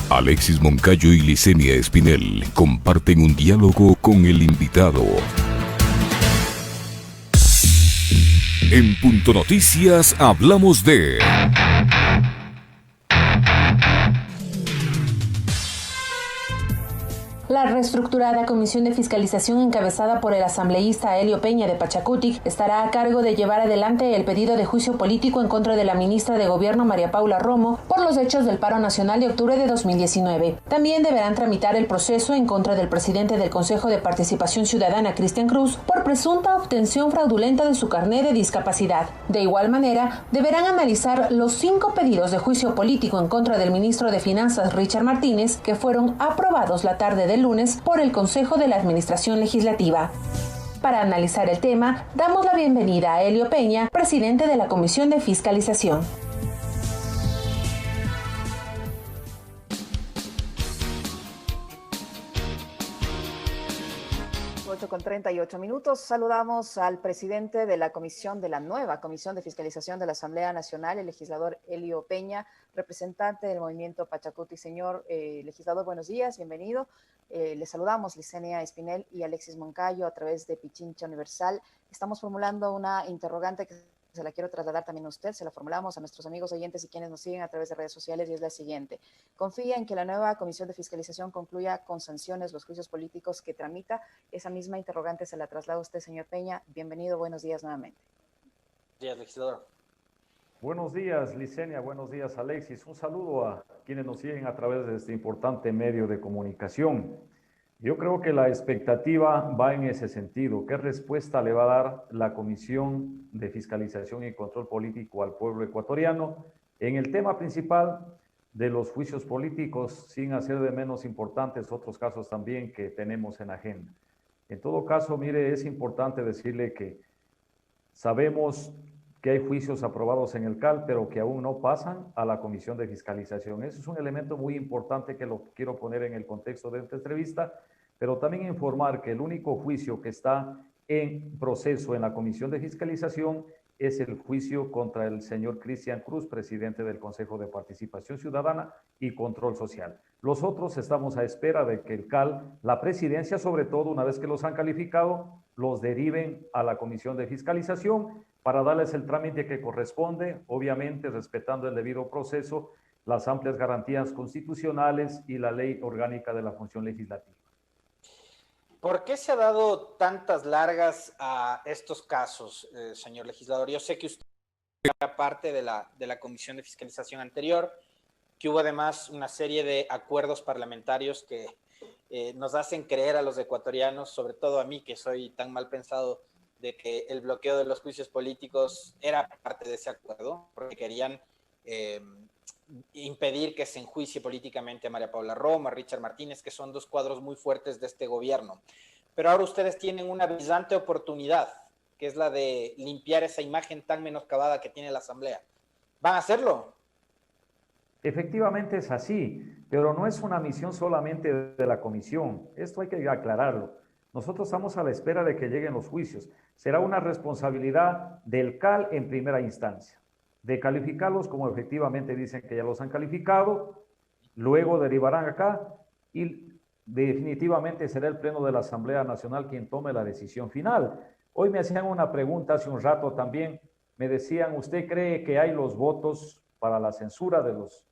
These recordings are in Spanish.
Alexis Moncayo y Licenia Espinel comparten un diálogo con el invitado. En Punto Noticias hablamos de... La reestructurada Comisión de Fiscalización encabezada por el asambleísta Elio Peña de Pachacutic estará a cargo de llevar adelante el pedido de juicio político en contra de la ministra de Gobierno María Paula Romo por los hechos del paro nacional de octubre de 2019. También deberán tramitar el proceso en contra del presidente del Consejo de Participación Ciudadana, Cristian Cruz, por presunta obtención fraudulenta de su carné de discapacidad. De igual manera, deberán analizar los 5 pedidos de juicio político en contra del ministro de Finanzas, Richard Martínez, que fueron aprobados la tarde del lunes por el Consejo de la Administración Legislativa. Para analizar el tema, damos la bienvenida a Elio Peña, presidente de la Comisión de Fiscalización. 8:38. Saludamos al presidente de la comisión, de la nueva Comisión de Fiscalización de la Asamblea Nacional, el legislador Elio Peña, representante del movimiento Pachacutic. Señor legislador, buenos días, bienvenido. Le saludamos Licenia Espinel y Alexis Moncayo a través de Pichincha Universal. Estamos formulando una interrogante que se la quiero trasladar también a usted, se la formulamos a nuestros amigos oyentes y quienes nos siguen a través de redes sociales, y es la siguiente. ¿Confía en que la nueva Comisión de Fiscalización concluya con sanciones los juicios políticos que tramita? Esa misma interrogante se la traslada a usted, señor Peña. Bienvenido, buenos días nuevamente. Buenos días, legislador. Buenos días, Licenia, buenos días, Alexis. Un saludo a quienes nos siguen a través de este importante medio de comunicación. Yo creo que la expectativa va en ese sentido. ¿Qué respuesta le va a dar la Comisión de Fiscalización y Control Político al pueblo ecuatoriano en el tema principal de los juicios políticos, sin hacer de menos importantes otros casos también que tenemos en agenda? En todo caso, mire, es importante decirle que sabemos que hay juicios aprobados en el CAL, pero que aún no pasan a la Comisión de Fiscalización. Eso es un elemento muy importante que lo quiero poner en el contexto de esta entrevista, pero también informar que el único juicio que está en proceso en la Comisión de Fiscalización es el juicio contra el señor Cristian Cruz, presidente del Consejo de Participación Ciudadana y Control Social. Los otros estamos a espera de que el CAL, la presidencia sobre todo, una vez que los han calificado, los deriven a la Comisión de Fiscalización para darles el trámite que corresponde, obviamente respetando el debido proceso, las amplias garantías constitucionales y la ley orgánica de la función legislativa. ¿Por qué se ha dado tantas largas a estos casos, señor legislador? Yo sé que usted era parte de la Comisión de Fiscalización anterior, que hubo además una serie de acuerdos parlamentarios que nos hacen creer a los ecuatorianos, sobre todo a mí, que soy tan mal pensado, de que el bloqueo de los juicios políticos era parte de ese acuerdo, porque querían impedir que se enjuicie políticamente a María Paula Romo, a Richard Martínez, que son 2 cuadros muy fuertes de este gobierno. Pero ahora ustedes tienen una brillante oportunidad, que es la de limpiar esa imagen tan menoscabada que tiene la Asamblea. ¿Van a hacerlo? Efectivamente es así, pero no es una misión solamente de la comisión. Esto hay que aclararlo. Nosotros estamos a la espera de que lleguen los juicios. Será una responsabilidad del CAL en primera instancia, de calificarlos como efectivamente dicen que ya los han calificado, luego derivarán acá y definitivamente será el Pleno de la Asamblea Nacional quien tome la decisión final. Hoy me hacían una pregunta hace un rato también, me decían, ¿usted cree que hay los votos para la censura de los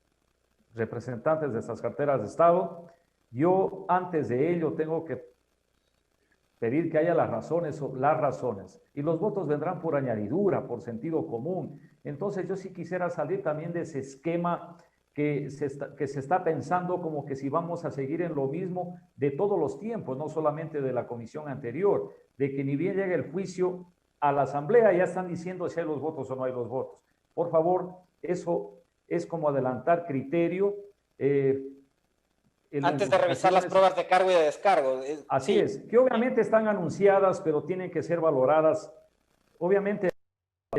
representantes de estas carteras de Estado? Yo antes de ello tengo que pedir que haya las razones, y los votos vendrán por añadidura, por sentido común. Entonces yo sí quisiera salir también de ese esquema que se está pensando como que si vamos a seguir en lo mismo de todos los tiempos, no solamente de la comisión anterior, de que ni bien llegue el juicio a la Asamblea ya están diciendo si hay los votos o no hay los votos. Por favor, eso es como adelantar criterio. Antes de revisar las pruebas de cargo y de descargo. Así sí. es, que obviamente están anunciadas, pero tienen que ser valoradas. Obviamente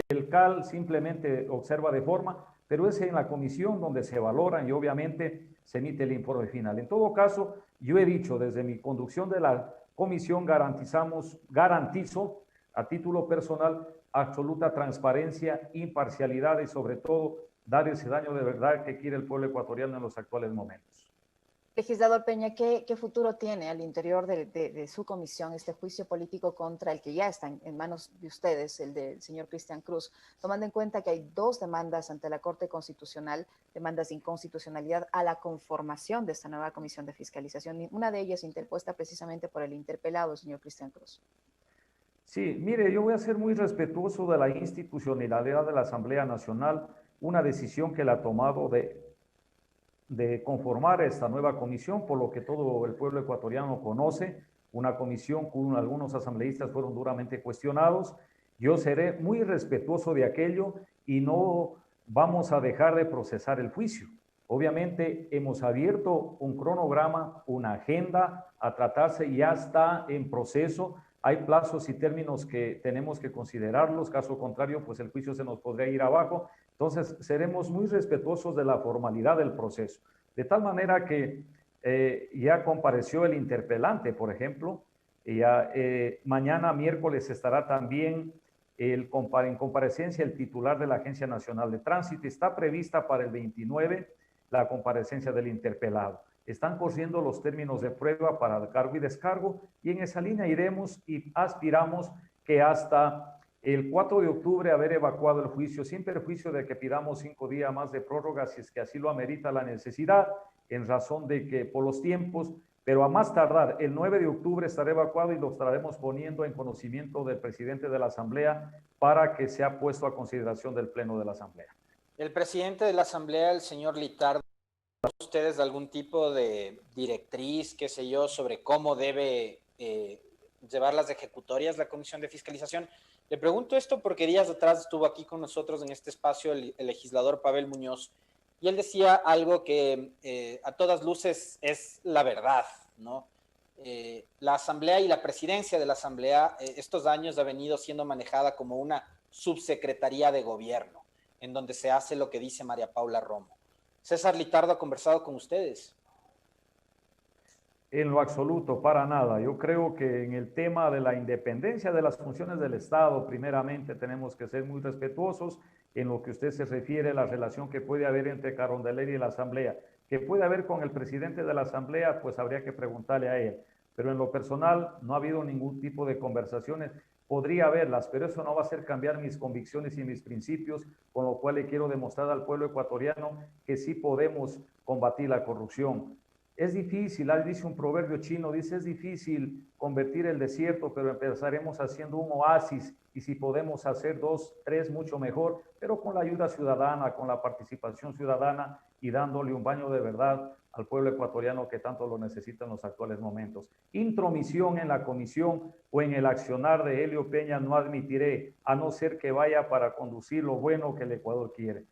el CAL simplemente observa de forma, pero es en la comisión donde se valoran y obviamente se emite el informe final. En todo caso, yo he dicho desde mi conducción de la comisión garantizo a título personal absoluta transparencia, imparcialidad y sobre todo dar ese daño de verdad que quiere el pueblo ecuatoriano en los actuales momentos. Legislador Peña, ¿qué futuro tiene al interior de su comisión este juicio político contra el que ya está en manos de ustedes, el del señor Cristian Cruz, tomando en cuenta que hay dos demandas ante la Corte Constitucional, demandas de inconstitucionalidad a la conformación de esta nueva comisión de fiscalización, una de ellas interpuesta precisamente por el interpelado, el señor Cristian Cruz? Sí, mire, yo voy a ser muy respetuoso de la institucionalidad de la Asamblea Nacional, una decisión que la ha tomado de conformar esta nueva comisión, por lo que todo el pueblo ecuatoriano conoce, una comisión con algunos asambleístas fueron duramente cuestionados. Yo seré muy respetuoso de aquello y no vamos a dejar de procesar el juicio. Obviamente hemos abierto un cronograma, una agenda a tratarse, ya está en proceso. Hay plazos y términos que tenemos que considerarlos, caso contrario, pues el juicio se nos podría ir abajo. Entonces, seremos muy respetuosos de la formalidad del proceso. De tal manera que ya compareció el interpelante, por ejemplo, ya mañana miércoles estará también en comparecencia el titular de la Agencia Nacional de Tránsito. Está prevista para el 29 la comparecencia del interpelado. Están corriendo los términos de prueba para el cargo y descargo y en esa línea iremos y aspiramos que hasta el 4 de octubre haber evacuado el juicio, sin perjuicio de que pidamos 5 días más de prórroga si es que así lo amerita la necesidad, en razón de que por los tiempos, pero a más tardar el 9 de octubre estará evacuado y lo estaremos poniendo en conocimiento del presidente de la Asamblea para que sea puesto a consideración del Pleno de la Asamblea. El presidente de la Asamblea, el señor Litardo, ¿ustedes algún tipo de directriz, qué sé yo, sobre cómo debe llevar las ejecutorias la Comisión de Fiscalización? Le pregunto esto porque días atrás estuvo aquí con nosotros en este espacio el legislador Pavel Muñoz y él decía algo que a todas luces es la verdad, ¿no? La Asamblea y la presidencia de la Asamblea estos años ha venido siendo manejada como una subsecretaría de gobierno, en donde se hace lo que dice María Paula Romo. ¿César Litardo ha conversado con ustedes? En lo absoluto, para nada. Yo creo que en el tema de la independencia de las funciones del Estado, primeramente tenemos que ser muy respetuosos en lo que usted se refiere a la relación que puede haber entre Carondelet y la Asamblea. Que puede haber con el presidente de la Asamblea, pues habría que preguntarle a él. Pero en lo personal no ha habido ningún tipo de conversaciones. Podría haberlas, pero eso no va a hacer cambiar mis convicciones y mis principios, con lo cual le quiero demostrar al pueblo ecuatoriano que sí podemos combatir la corrupción. Es difícil, dice un proverbio chino, dice, es difícil convertir el desierto, pero empezaremos haciendo un oasis y si podemos hacer 2, 3, mucho mejor, pero con la ayuda ciudadana, con la participación ciudadana y dándole un baño de verdad al pueblo ecuatoriano que tanto lo necesita en los actuales momentos. Intromisión en la comisión o en el accionar de Elio Peña no admitiré, a no ser que vaya para conducir lo bueno que el Ecuador quiere.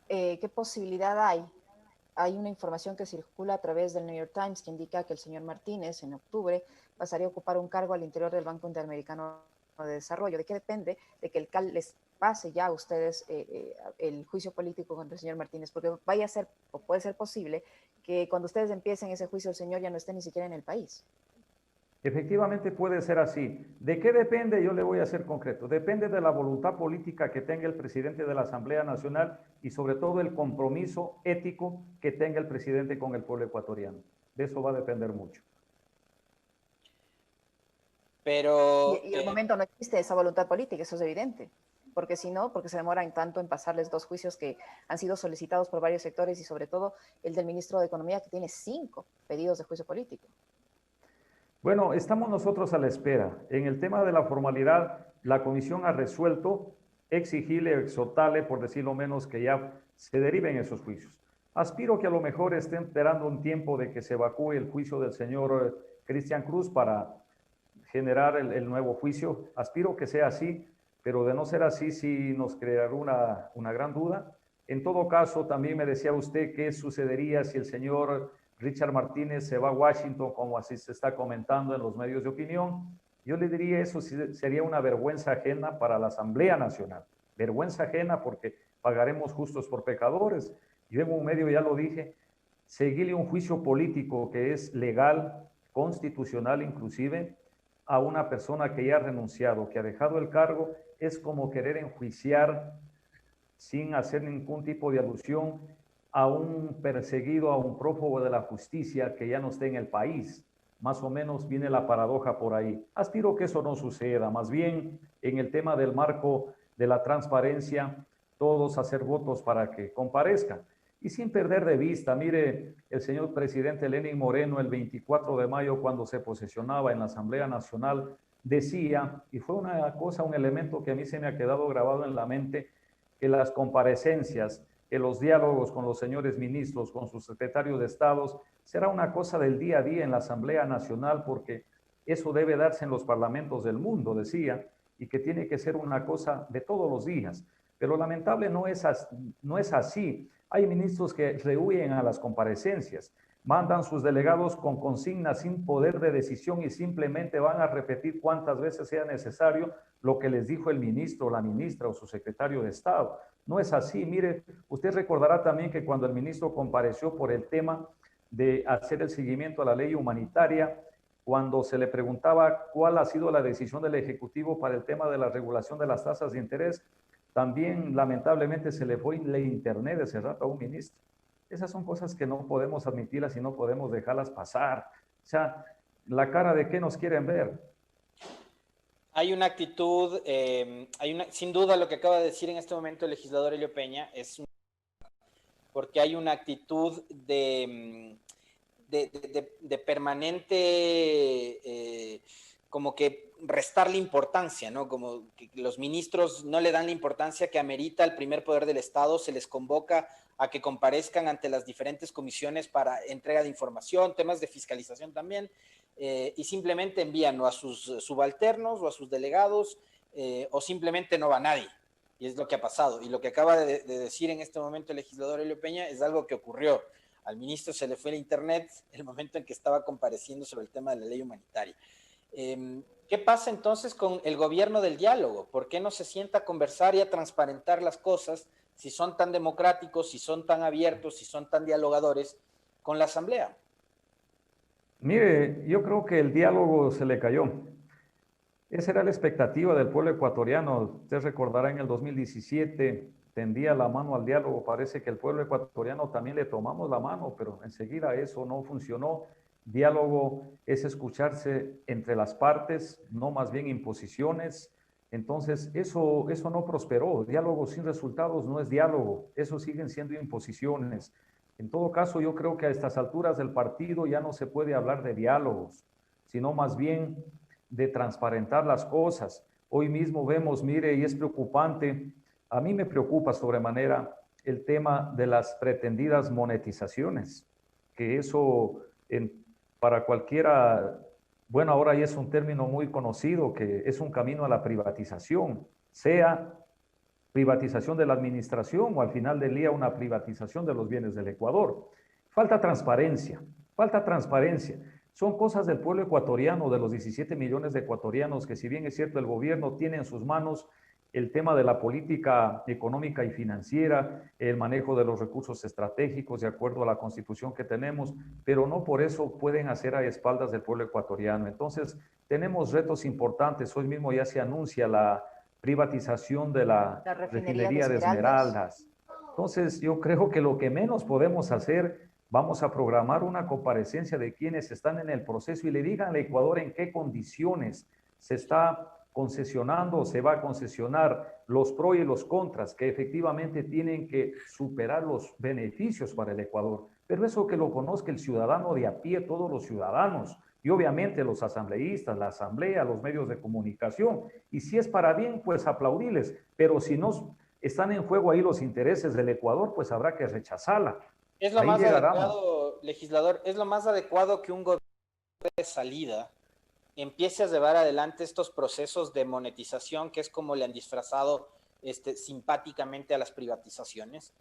¿Qué posibilidad hay? Hay una información que circula a través del New York Times que indica que el señor Martínez en octubre pasaría a ocupar un cargo al interior del Banco Interamericano de Desarrollo. ¿De qué depende? De que el CAL les pase ya a ustedes el juicio político contra el señor Martínez, porque vaya a ser, o puede ser posible, que cuando ustedes empiecen ese juicio el señor ya no esté ni siquiera en el país. Efectivamente puede ser así. ¿De qué depende? Yo le voy a ser concreto. Depende de la voluntad política que tenga el presidente de la Asamblea Nacional y sobre todo el compromiso ético que tenga el presidente con el pueblo ecuatoriano. De eso va a depender mucho. Pero... Y al momento no existe esa voluntad política, eso es evidente. Porque si no, porque se demoran tanto en pasarles 2 juicios que han sido solicitados por varios sectores y sobre todo el del ministro de Economía que tiene 5 pedidos de juicio político. Bueno, estamos nosotros a la espera. En el tema de la formalidad, la comisión ha resuelto exigirle, exhortarle, por decirlo menos, que ya se deriven esos juicios. Aspiro que a lo mejor estén esperando un tiempo de que se evacúe el juicio del señor Cristian Cruz para generar el nuevo juicio. Aspiro que sea así, pero de no ser así, sí nos creará una gran duda. En todo caso, también me decía usted qué sucedería si el señor Richard Martínez se va a Washington, como así se está comentando en los medios de opinión. Yo le diría eso sería una vergüenza ajena para la Asamblea Nacional. Vergüenza ajena porque pagaremos justos por pecadores. Yo en un medio ya lo dije, seguirle un juicio político que es legal, constitucional inclusive, a una persona que ya ha renunciado, que ha dejado el cargo, es como querer enjuiciar sin hacer ningún tipo de alusión a un perseguido, a un prófugo de la justicia que ya no esté en el país. Más o menos viene la paradoja por ahí. Aspiro que eso no suceda. Más bien, en el tema del marco de la transparencia, todos hacer votos para que comparezcan. Y sin perder de vista, mire, el señor presidente Lenín Moreno el 24 de mayo, cuando se posesionaba en la Asamblea Nacional, decía, y fue una cosa, un elemento que a mí se me ha quedado grabado en la mente, que las comparecencias, que los diálogos con los señores ministros, con sus secretarios de Estado, será una cosa del día a día en la Asamblea Nacional, porque eso debe darse en los parlamentos del mundo, decía, y que tiene que ser una cosa de todos los días. Pero lamentable no es así. Hay ministros que rehuyen a las comparecencias, mandan sus delegados con consignas sin poder de decisión y simplemente van a repetir cuantas veces sea necesario lo que les dijo el ministro, la ministra o su secretario de Estado. No es así. Mire, usted recordará también que cuando el ministro compareció por el tema de hacer el seguimiento a la ley humanitaria, cuando se le preguntaba cuál ha sido la decisión del Ejecutivo para el tema de la regulación de las tasas de interés, también lamentablemente se le fue la internet ese rato a un ministro. Esas son cosas que no podemos admitirlas y no podemos dejarlas pasar. O sea, ¿la cara de qué nos quieren ver? Hay una actitud, sin duda lo que acaba de decir en este momento el legislador Elio Peña porque hay una actitud de permanente, como que restarle importancia, ¿no? Como que los ministros no le dan la importancia que amerita el primer poder del Estado, se les convoca a que comparezcan ante las diferentes comisiones para entrega de información, temas de fiscalización también, y simplemente envían o a sus subalternos o a sus delegados, o simplemente no va nadie. Y es lo que ha pasado. Y lo que acaba de decir en este momento el legislador Elio Peña es algo que ocurrió. Al ministro se le fue el internet el momento en que estaba compareciendo sobre el tema de la ley humanitaria. ¿Qué pasa entonces con el gobierno del diálogo? ¿Por qué no se sienta a conversar y a transparentar las cosas si son tan democráticos, si son tan abiertos, si son tan dialogadores con la Asamblea? Mire, yo creo que el diálogo se le cayó. Esa era la expectativa del pueblo ecuatoriano. Usted recordará en el 2017 tendía la mano al diálogo. Parece que el pueblo ecuatoriano también le tomamos la mano, pero enseguida eso no funcionó. Diálogo es escucharse entre las partes, no más bien imposiciones. Entonces, eso no prosperó. Diálogo sin resultados no es diálogo. Eso siguen siendo imposiciones. En todo caso, yo creo que a estas alturas del partido ya no se puede hablar de diálogos, sino más bien de transparentar las cosas. Hoy mismo vemos, mire, y es preocupante, a mí me preocupa sobremanera el tema de las pretendidas monetizaciones, que eso para cualquiera, bueno, ahora ya es un término muy conocido, que es un camino a la privatización, sea privatización de la administración o al final del día una privatización de los bienes del Ecuador. Falta transparencia, falta transparencia. Son cosas del pueblo ecuatoriano, de los 17 millones de ecuatorianos, que si bien es cierto el gobierno tiene en sus manos el tema de la política económica y financiera, el manejo de los recursos estratégicos de acuerdo a la constitución que tenemos, pero no por eso pueden hacer a espaldas del pueblo ecuatoriano. Entonces, tenemos retos importantes. Hoy mismo ya se anuncia la privatización de la refinería de Esmeraldas. Entonces, yo creo que lo que menos podemos hacer, vamos a programar una comparecencia de quienes están en el proceso y le digan al Ecuador en qué condiciones se está concesionando o se va a concesionar, los pros y los contras, que efectivamente tienen que superar los beneficios para el Ecuador. Pero eso que lo conozca el ciudadano de a pie, todos los ciudadanos, y obviamente los asambleístas, la asamblea, los medios de comunicación. Y si es para bien, pues aplaudirles, pero si no están en juego ahí los intereses del Ecuador, pues habrá que rechazarla. Es lo más adecuado, legislador, es lo más adecuado que un gobierno de salida empiece a llevar adelante estos procesos de monetización, que es como le han disfrazado simpáticamente a las privatizaciones.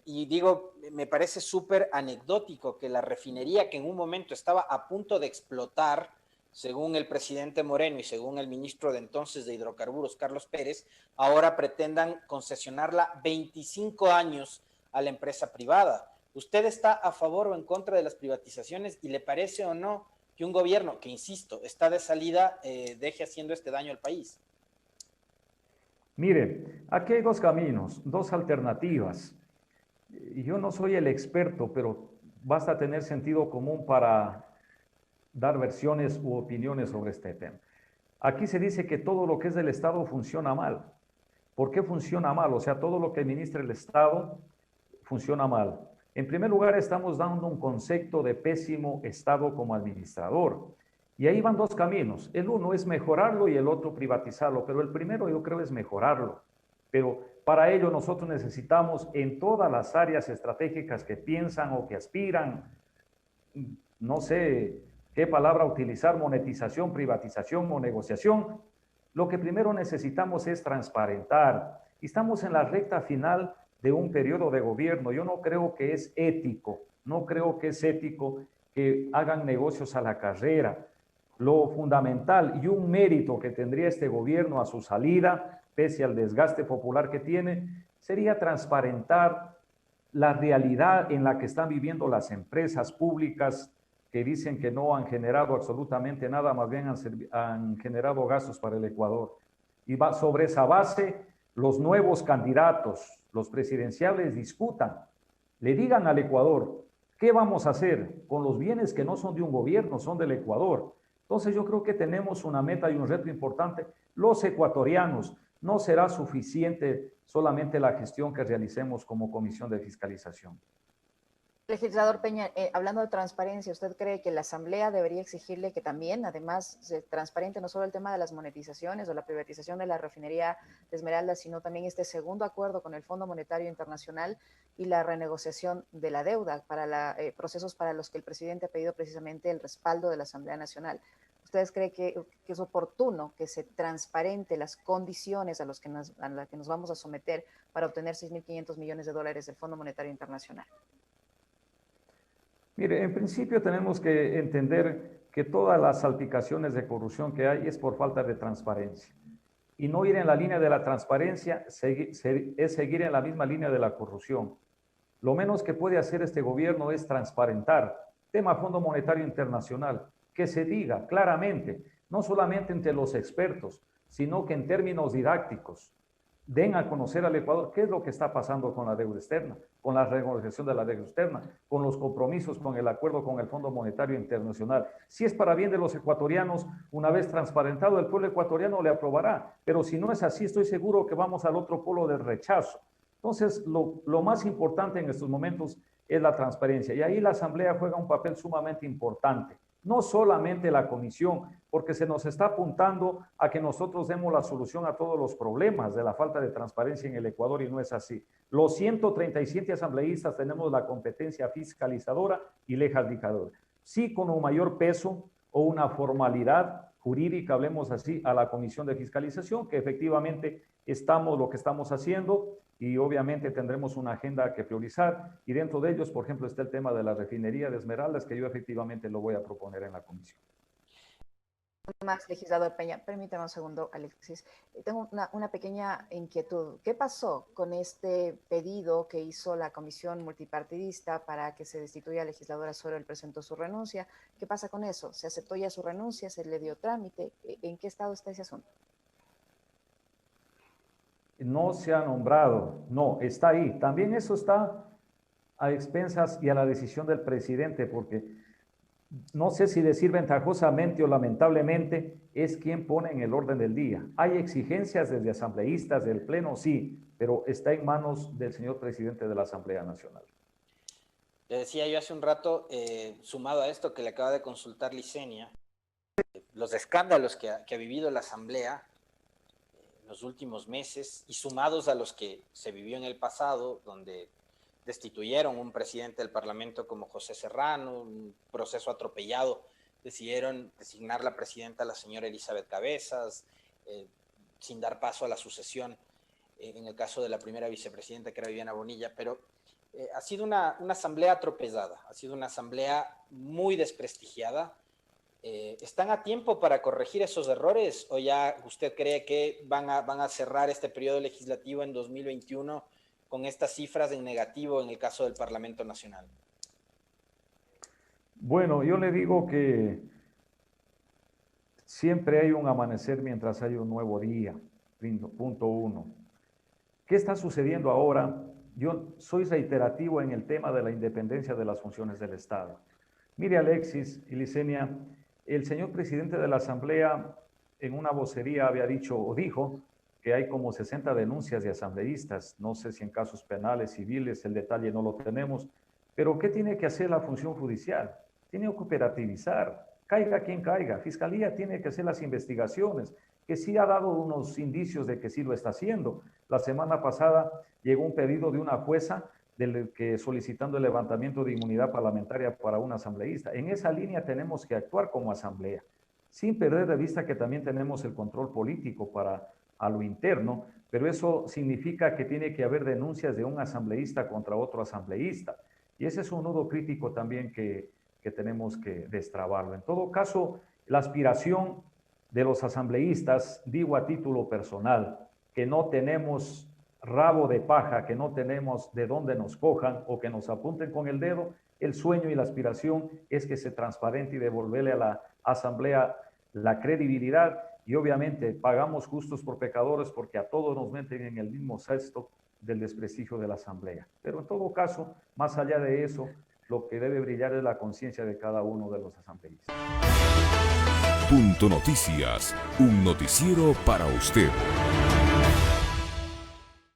Y digo, me parece súper anecdótico que la refinería que en un momento estaba a punto de explotar, según el presidente Moreno y según el ministro de entonces de Hidrocarburos, Carlos Pérez, ahora pretendan concesionarla 25 años a la empresa privada. ¿Usted está a favor o en contra de las privatizaciones y le parece o no que un gobierno que, insisto, está de salida, deje haciendo este daño al país? Mire, aquí hay dos caminos, dos alternativas. Yo no soy el experto, pero basta tener sentido común para dar versiones u opiniones sobre este tema. Aquí se dice que todo lo que es del Estado funciona mal. ¿Por qué funciona mal? O sea, todo lo que administra el Estado funciona mal. En primer lugar, estamos dando un concepto de pésimo Estado como administrador. Y ahí van dos caminos. El uno es mejorarlo y el otro privatizarlo, pero el primero yo creo es mejorarlo. Pero para ello nosotros necesitamos en todas las áreas estratégicas que piensan o que aspiran, no sé qué palabra utilizar, monetización, privatización o negociación, lo que primero necesitamos es transparentar. Estamos en la recta final de un periodo de gobierno. Yo no creo que es ético, que hagan negocios a la carrera. Lo fundamental y un mérito que tendría este gobierno a su salida, pese al desgaste popular que tiene, sería transparentar la realidad en la que están viviendo las empresas públicas que dicen que no han generado absolutamente nada, más bien han generado gastos para el Ecuador. Y sobre esa base, los nuevos candidatos, los presidenciales, discutan, le digan al Ecuador, ¿qué vamos a hacer con los bienes que no son de un gobierno, son del Ecuador? Entonces yo creo que tenemos una meta y un reto importante. Los ecuatorianos, no será suficiente solamente la gestión que realicemos como Comisión de Fiscalización. Legislador Peña, hablando de transparencia, ¿usted cree que la Asamblea debería exigirle que también, además, se transparente no solo el tema de las monetizaciones o la privatización de la refinería de Esmeraldas, sino también este segundo acuerdo con el Fondo Monetario Internacional y la renegociación de la deuda para procesos para los que el presidente ha pedido precisamente el respaldo de la Asamblea Nacional? ¿Ustedes creen que es oportuno que se transparente las condiciones a las que nos vamos a someter para obtener 6.500 millones de dólares del Fondo Monetario Internacional? Mire, en principio tenemos que entender que todas las salpicaciones de corrupción que hay es por falta de transparencia. Y no ir en la línea de la transparencia es seguir en la misma línea de la corrupción. Lo menos que puede hacer este gobierno es transparentar. Tema Fondo Monetario Internacional, que se diga claramente, no solamente entre los expertos, sino que en términos didácticos, den a conocer al Ecuador qué es lo que está pasando con la deuda externa, con la renegociación de la deuda externa, con los compromisos, con el acuerdo con el Fondo Monetario Internacional. Si es para bien de los ecuatorianos, una vez transparentado, el pueblo ecuatoriano le aprobará, pero si no es así, estoy seguro que vamos al otro polo del rechazo. Entonces, lo más importante en estos momentos es la transparencia, y ahí la Asamblea juega un papel sumamente importante. No solamente la comisión, porque se nos está apuntando a que nosotros demos la solución a todos los problemas de la falta de transparencia en el Ecuador, y no es así. Los 137 asambleístas tenemos la competencia fiscalizadora y legisladora. Sí, con un mayor peso o una formalidad jurídica, hablemos así, a la Comisión de Fiscalización, que efectivamente lo que estamos haciendo, y obviamente tendremos una agenda que priorizar, y dentro de ellos, por ejemplo, está el tema de la refinería de Esmeraldas, que yo efectivamente lo voy a proponer en la comisión. Más, legislador Peña, permítame un segundo, Alexis. Tengo una pequeña inquietud. ¿Qué pasó con este pedido que hizo la comisión multipartidista para que se destituya al legislador Azuero? Él presentó su renuncia. ¿Qué pasa con eso? ¿Se aceptó ya su renuncia? ¿Se le dio trámite? ¿En qué estado está ese asunto? No se ha nombrado, no, está ahí. También eso está a expensas y a la decisión del presidente, porque no sé si decir ventajosamente o lamentablemente, es quien pone en el orden del día. Hay exigencias desde asambleístas del Pleno, sí, pero está en manos del señor presidente de la Asamblea Nacional. Le decía yo hace un rato, sumado a esto que le acaba de consultar Licenia, los escándalos que ha vivido la Asamblea en los últimos meses, y sumados a los que se vivió en el pasado, donde destituyeron un presidente del Parlamento como José Serrano, un proceso atropellado, decidieron designar la presidenta a la señora Elizabeth Cabezas, sin dar paso a la sucesión, en el caso de la primera vicepresidenta, que era Viviana Bonilla, pero ha sido una asamblea atropellada, ha sido una asamblea muy desprestigiada. ¿Están a tiempo para corregir esos errores, o ya usted cree que van a cerrar este periodo legislativo en 2021 con estas cifras en negativo en el caso del Parlamento Nacional? Bueno, yo le digo que siempre hay un amanecer mientras hay un nuevo día, punto uno. ¿Qué está sucediendo ahora? yo soy reiterativo en el tema de la independencia de las funciones del Estado. Mire, Alexis y Licenia, el señor presidente de la Asamblea en una vocería había dicho o dijo que hay como 60 denuncias de asambleístas, no sé si en casos penales, civiles, el detalle no lo tenemos, pero ¿qué tiene que hacer la función judicial? Tiene que operativizar, caiga quien caiga. Fiscalía tiene que hacer las investigaciones, que sí ha dado unos indicios de que sí lo está haciendo. La semana pasada llegó un pedido de una jueza solicitando el levantamiento de inmunidad parlamentaria para un asambleísta. En esa línea tenemos que actuar como asamblea, sin perder de vista que también tenemos el control político a lo interno, pero eso significa que tiene que haber denuncias de un asambleísta contra otro asambleísta. Y ese es un nudo crítico también que tenemos que destrabarlo. En todo caso, la aspiración de los asambleístas, digo a título personal, que no tenemos rabo de paja, que no tenemos de dónde nos cojan o que nos apunten con el dedo, el sueño y la aspiración es que se transparente y devolverle a la asamblea la credibilidad. Y obviamente pagamos justos por pecadores porque a todos nos meten en el mismo cesto del desprestigio de la Asamblea. Pero en todo caso, más allá de eso, lo que debe brillar es la conciencia de cada uno de los asambleístas. Punto Noticias, un noticiero para usted.